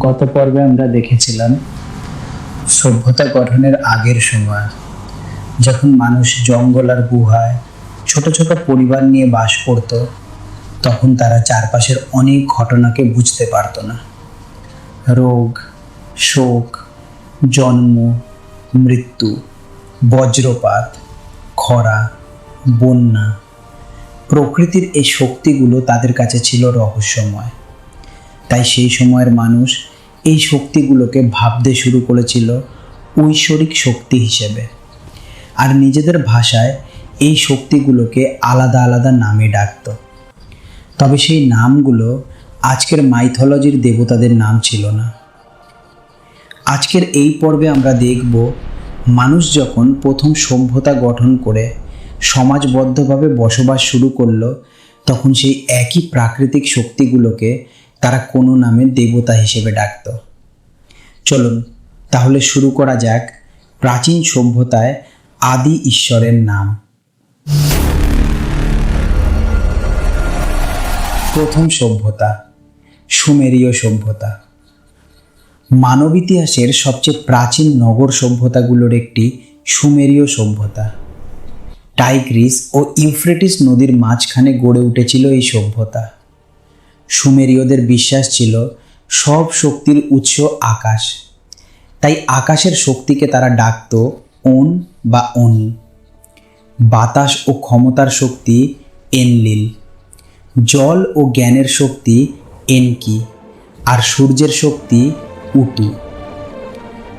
গত পর্বে আমরা দেখেছিলাম সভ্যতা গঠনের আগের সময়, যখন মানুষ জঙ্গল আর গুহায় ছোট ছোট পরিবার নিয়ে বাস করত, তখন তারা চারপাশের অনেক ঘটনাকে বুঝতে পারত না। রোগ, শোক, জন্ম, মৃত্যু, বজ্রপাত, খরা, বন্যা, প্রকৃতির এই শক্তিগুলো তাদের কাছে ছিল রহস্যময়। তাই সেই সময়ের মানুষ এই শক্তিগুলোকে ভাবতে শুরু করেছিল ঐশ্বরিক শক্তি হিসেবে, আর নিজেদের ভাষায় এই শক্তিগুলোকে আলাদা আলাদা নামে ডাকত। তবে সেই নামগুলো আজকের মাইথোলজির দেবতাদের নাম ছিল না। আজকের এই পর্বে আমরা দেখব, মানুষ যখন প্রথম সভ্যতা গঠন করে সমাজবদ্ধভাবে বসবাস শুরু করলো, তখন সেই একই প্রাকৃতিক শক্তিগুলোকে তারা কোনো নামে দেবতা হিসেবে ডাকত। চলুন তাহলে শুরু করা যাক প্রাচীন সভ্যতায় আদি ঈশ্বরের নাম। প্রথম সভ্যতা, সুমেরীয় সভ্যতা। মানব ইতিহাসের সবচেয়ে প্রাচীন নগর সভ্যতাগুলোর একটি সুমেরীয় সভ্যতা। টাইগ্রিস ও ইউফ্রেটিস নদীর মাঝখানে গড়ে উঠেছিল এই সভ্যতা। সুমেরীয়দের বিশ্বাস ছিল সব শক্তির উৎস আকাশ, তাই আকাশের শক্তিকে তারা ডাকত ওন বা অনি। বাতাস ও ক্ষমতার শক্তি এনলিল, জল ও জ্ঞানের শক্তি এনকি, আর সূর্যের শক্তি উতু।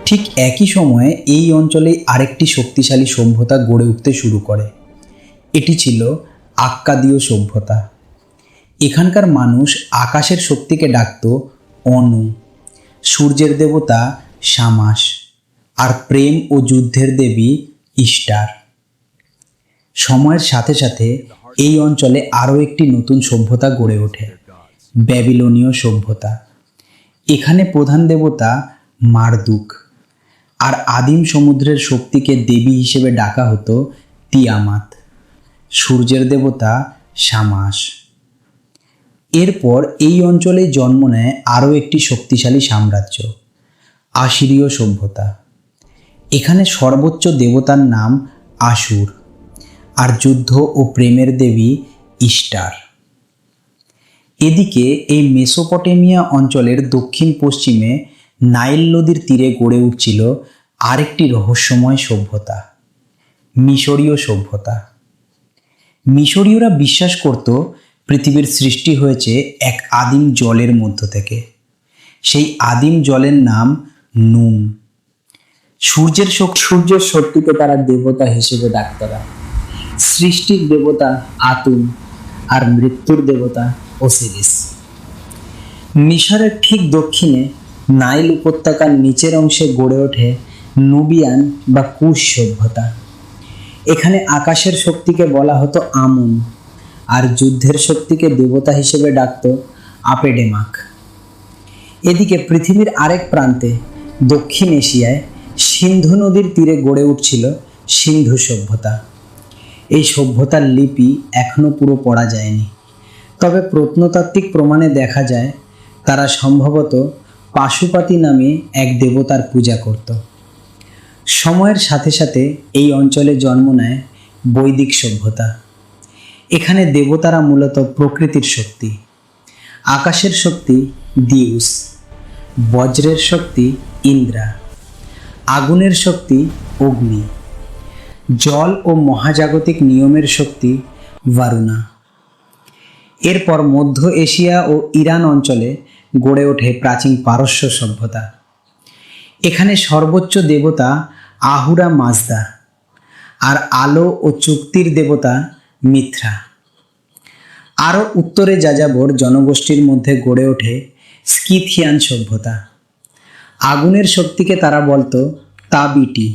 ঠিক একই সময়ে এই অঞ্চলে আরেকটি শক্তিশালী সভ্যতা গড়ে উঠতে শুরু করে। এটি ছিল আক্কাদীয় সভ্যতা। এখানকার মানুষ আকাশের শক্তিকে ডাকত অনু, সূর্যের দেবতা শামাস, আর প্রেম ও যুদ্ধের দেবী ইস্টার। সময়ের সাথে সাথে এই অঞ্চলে আরও একটি নতুন সভ্যতা গড়ে ওঠে, ব্যাবিলনীয় সভ্যতা। এখানে প্রধান দেবতা মারদুক, আর আদিম সমুদ্রের শক্তিকে দেবী হিসেবে ডাকা হতো তিয়ামাত, সূর্যের দেবতা শামাস। এরপর এই অঞ্চলে জন্ম নেয় আরও একটি শক্তিশালী সাম্রাজ্য, আসিরীয় সভ্যতা। এখানে সর্বোচ্চ দেবতার নাম আসুর, আর যুদ্ধ ও প্রেমের দেবী ইস্টার। এদিকে এই মেসোপটেমিয়া অঞ্চলের দক্ষিণ পশ্চিমে নাইল নদীর তীরে গড়ে উঠছিল আরেকটি রহস্যময় সভ্যতা, মিশরীয় সভ্যতা। মিশরীয়রা বিশ্বাস করত পৃথিবীর সৃষ্টি হয়েছে এক আদিম জলের মধ্য থেকে। সেই আদিম জলের নাম নুন। সূর্যের শক্তিকে তারা দেবতা হিসেবে ডাকত। সৃষ্টির দেবতা আতুন, আর মৃত্যুর দেবতা ওসিরিস। মিশরের ঠিক দক্ষিণে নাইল উপত্যকার নিচের অংশে গড়ে ওঠে নুবিয়ান বা কুশ সভ্যতা। এখানে আকাশের শক্তিকে বলা হতো আমুন, আর যুদ্ধের শক্তিকে দেবতা হিসেবে ডাকত আপেডেমাক। এদিকে পৃথিবীর আরেক প্রান্তে দক্ষিণ এশিয়ায় সিন্ধু নদীর তীরে গড়ে উঠছিল সিন্ধু সভ্যতা। এই সভ্যতার লিপি এখনও পুরো পড়া যায়নি, তবে প্রত্নতাত্ত্বিক প্রমাণে দেখা যায় তারা সম্ভবত পাশুপাতি নামে এক দেবতার পূজা করত। সময়ের সাথে সাথে এই অঞ্চলে জন্ম নেয় বৈদিক সভ্যতা। এখানে দেবতারা মূলত প্রকৃতির শক্তি। আকাশের শক্তি দিউস, বজ্রের শক্তি ইন্দ্রা, আগুনের শক্তি অগ্নি, জল ও মহাজাগতিক নিয়মের শক্তি ভারুণা। এরপর মধ্য এশিয়া ও ইরান অঞ্চলে গড়ে ওঠে প্রাচীন পারস্য সভ্যতা। এখানে সর্বোচ্চ দেবতা আহুরা মাজদা, আর আলো ও চুক্তির দেবতা মিথ্রা। আরও উত্তরে যাযাবর জনগোষ্ঠীর মধ্যে গড়ে ওঠে স্কিথিয়ান সভ্যতা। আগুনের শক্তিকে তারা বলতো তাবিটি,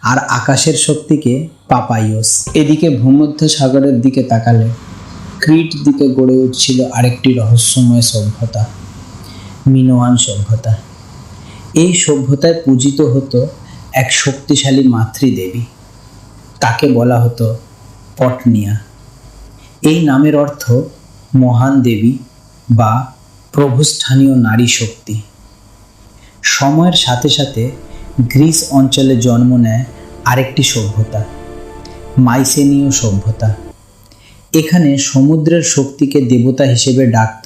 আর আকাশের শক্তিকে পাপাইয়স। এদিকে ভূমধ্য সাগরের দিকে তাকালে ক্রিট দ্বীপে গড়ে উঠছিল আরেকটি রহস্যময় সভ্যতা, মিনোয়ান সভ্যতা। এই সভ্যতায় পূজিত হতো এক শক্তিশালী মাতৃদেবী, তাকে বলা হতো পটনিয়া। এই নামের অর্থ মহান দেবী বা প্রভুস্থানীয় নারী শক্তি। সময়ের সাথে সাথে গ্রিস অঞ্চলে জন্ম নেয় আরেকটি সভ্যতা, মাইসেনীয় সভ্যতা। এখানে সমুদ্রের শক্তিকে দেবতা হিসেবে ডাকত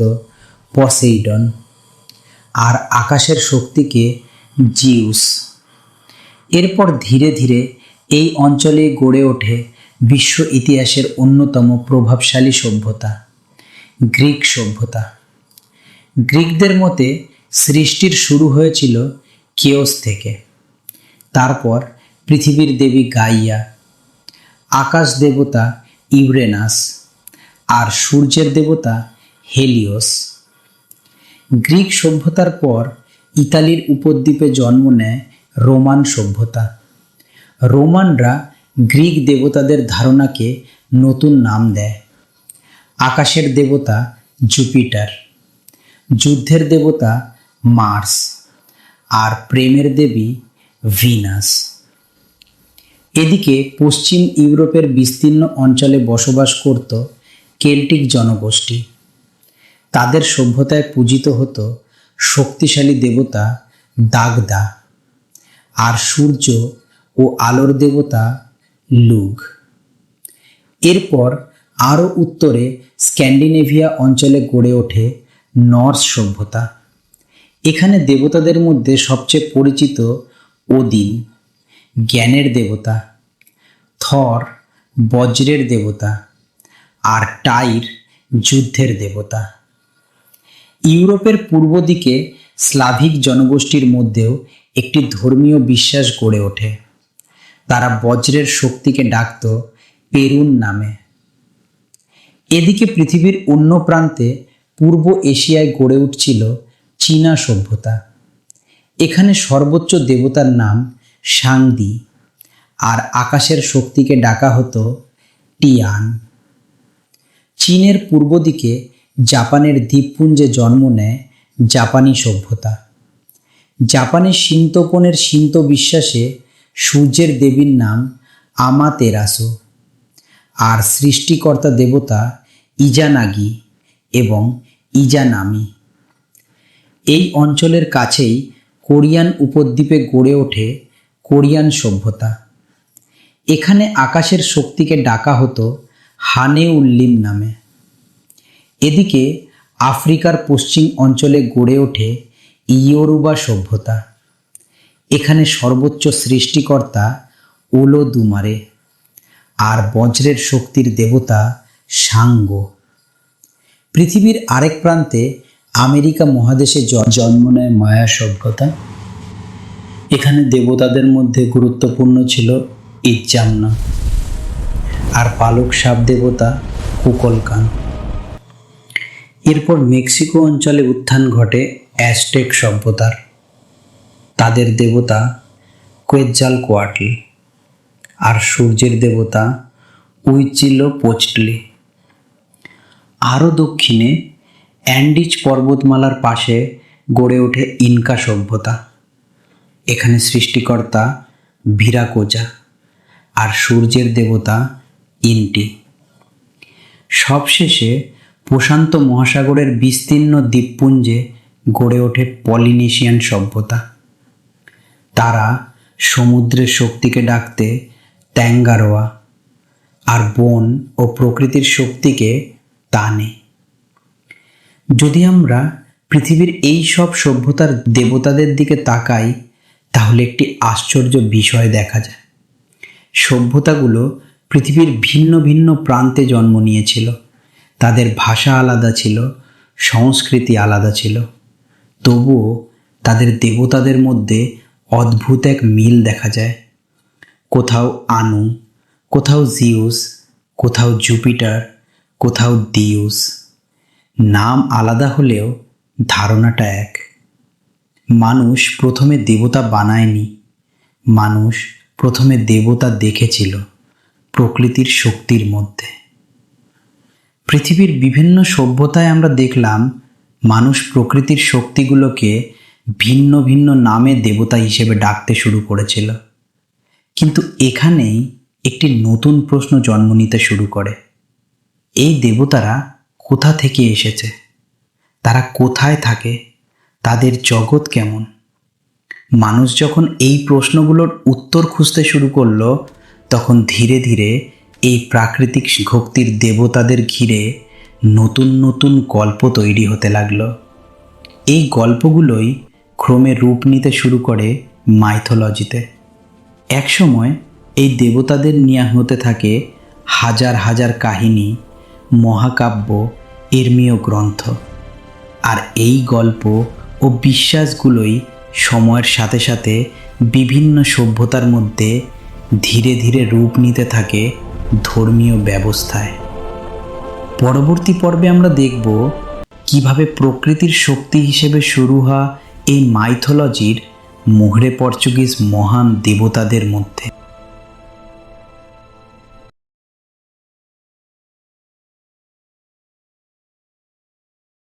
পসেইডন, আর আকাশের শক্তিকে জিউস। এরপর ধীরে ধীরে এই অঞ্চলে গড়ে ওঠে বিশ্ব ইতিহাসের অন্যতম প্রভাবশালী সভ্যতা, গ্রিক সভ্যতা। গ্রিকদের মতে সৃষ্টির শুরু হয়েছিল কেওস থেকে। তারপর পৃথিবীর দেবী গাইয়া, আকাশ দেবতা ইউরেনাস, আর সূর্যের দেবতা হেলিওস। গ্রিক সভ্যতার পর ইতালির উপদ্বীপে জন্ম নেয় রোমান সভ্যতা। রোমানরা গ্রিক দেবতাদের ধারণাকে নতুন নাম দেয়। আকাশের দেবতা জুপিটার, যুদ্ধের দেবতা মার্স, আর প্রেমের দেবী ভিনাস। এদিকে পশ্চিম ইউরোপের বিস্তীর্ণ অঞ্চলে বসবাস করত কেল্টিক জনগোষ্ঠী। তাদের সভ্যতায় পূজিত হতো শক্তিশালী দেবতা দাগদা, আর সূর্য ও আলোর দেবতা লুগ। এরপর আরও উত্তরে স্ক্যান্ডিনেভিয়া অঞ্চলে গড়ে ওঠে নর্স সভ্যতা। এখানে দেবতাদের মধ্যে সবচেয়ে পরিচিত ওদিন, জ্ঞানের দেবতা; থর, বজ্রের দেবতা; আর টাইর, যুদ্ধের দেবতা। ইউরোপের পূর্ব দিকে স্লাভিক জনগোষ্ঠীর মধ্যেও একটি ধর্মীয় বিশ্বাস গড়ে ওঠে। তারা বজ্রের শক্তিকে ডাকত পেরুন নামে। এদিকে পৃথিবীর অন্য প্রান্তে পূর্ব এশিয়ায় গড়ে উঠছিল চীনা সভ্যতা। এখানে সর্বোচ্চ দেবতার নাম সাংদি, আর আকাশের শক্তিকে ডাকা হতো টিয়ান। চীনের পূর্ব দিকে জাপানের দ্বীপপুঞ্জে জন্ম নেয় জাপানি সভ্যতা। জাপানি শিন্তোপনের শিন্তো বিশ্বাসে সূর্যের দেবীর নাম আমাতেরাসু, আর সৃষ্টিকর্তা দেবতা ইজানাগি এবং ইজানামি। এই অঞ্চলের কাছেই কোরিয়ান উপদ্বীপে গড়ে ওঠে কোরিয়ান সভ্যতা। এখানে আকাশের শক্তিকে ডাকা হতো হানেউল্লিম নামে। এদিকে আফ্রিকার পশ্চিম অঞ্চলে গড়ে ওঠে ইয়োরুবা সভ্যতা। এখানে সর্বোচ্চ সৃষ্টিকর্তা ওলোদুমারে, আর বজ্রের শক্তির দেবতা সাঙ্গো। পৃথিবীর আরেক প্রান্তে আমেরিকা মহাদেশে জন্ম নেয় মায়া সভ্যতা। এখানে দেবতাদের মধ্যে গুরুত্বপূর্ণ ছিল ইজ্জামনা, আর পালক সাপ দেবতা কুকলকান। এরপর মেক্সিকো অঞ্চলে উত্থান ঘটে অ্যাজটেক সভ্যতার। তাদের দেবতা কোয়েৎজালকোয়াটল, আর সূর্যের দেবতা হুইচিলোপোচটলি। আরও দক্ষিণে অ্যান্ডিজ পর্বতমালার পাশে গড়ে ওঠে ইনকা সভ্যতা। এখানে সৃষ্টিকর্তা ভিরাকোজা, আর সূর্যের দেবতা ইন্টি। সবশেষে প্রশান্ত মহাসাগরের বিস্তীর্ণ দ্বীপপুঞ্জে গড়ে ওঠে পলিনেশিয়ান সভ্যতা। তারা সমুদ্রের শক্তিকে ডাকতে ট্যাঙ্গারোয়া, আর বন ও প্রকৃতির শক্তিকে তানে। যদি আমরা পৃথিবীর এই সব সভ্যতার দেবতাদের দিকে তাকাই, তাহলে একটি আশ্চর্য বিষয় দেখা যায়। সভ্যতাগুলো পৃথিবীর ভিন্ন ভিন্ন প্রান্তে জন্ম নিয়েছিল। তাদের ভাষা আলাদা ছিল, সংস্কৃতি আলাদা ছিল, তবুও তাদের দেবতাদের মধ্যে অদ্ভুত এক মিল দেখা যায়। কোথাও আনু, কোথাও জিউস, কোথাও জুপিটার, কোথাও দিউস। নাম আলাদা হলেও ধারণাটা এক। মানুষ প্রথমে দেবতা বানায়নি, মানুষ প্রথমে দেবতা দেখেছিল প্রকৃতির শক্তির মধ্যে। পৃথিবীর বিভিন্ন সভ্যতায় আমরা দেখলাম মানুষ প্রকৃতির শক্তিগুলোকে ভিন্ন ভিন্ন নামে দেবতা হিসেবে ডাকতে শুরু করেছিল। কিন্তু এখানেই একটি নতুন প্রশ্ন জন্ম নিতে শুরু করে। এই দেবতারা কোথা থেকে এসেছে? তারা কোথায় থাকে? তাদের জগৎ কেমন? মানুষ যখন এই প্রশ্নগুলোর উত্তর খুঁজতে শুরু করলো, তখন ধীরে ধীরে এই প্রাকৃতিক শক্তির দেবতাদের ঘিরে নতুন নতুন গল্প তৈরি হতে লাগলো। এই গল্পগুলোই ক্রমে রূপ নিতে শুরু করে মাইথোলজিতে। একসময় এই দেবতাদের নিয়ে হতে থাকে হাজার হাজার কাহিনী, মহাকাব্য, ধর্মীয় গ্রন্থ। আর এই গল্প ও বিশ্বাসগুলোই সময়ের সাথে সাথে বিভিন্ন সভ্যতার মধ্যে ধীরে ধীরে রূপ নিতে থাকে ধর্মীয় ব্যবস্থায়। পরবর্তী পর্বে আমরা দেখব কিভাবে প্রকৃতির শক্তি হিসেবে শুরু হওয়া এই মাইথোলজির মোহরে পর্তুগিজ মহান দেবতাদের মধ্যে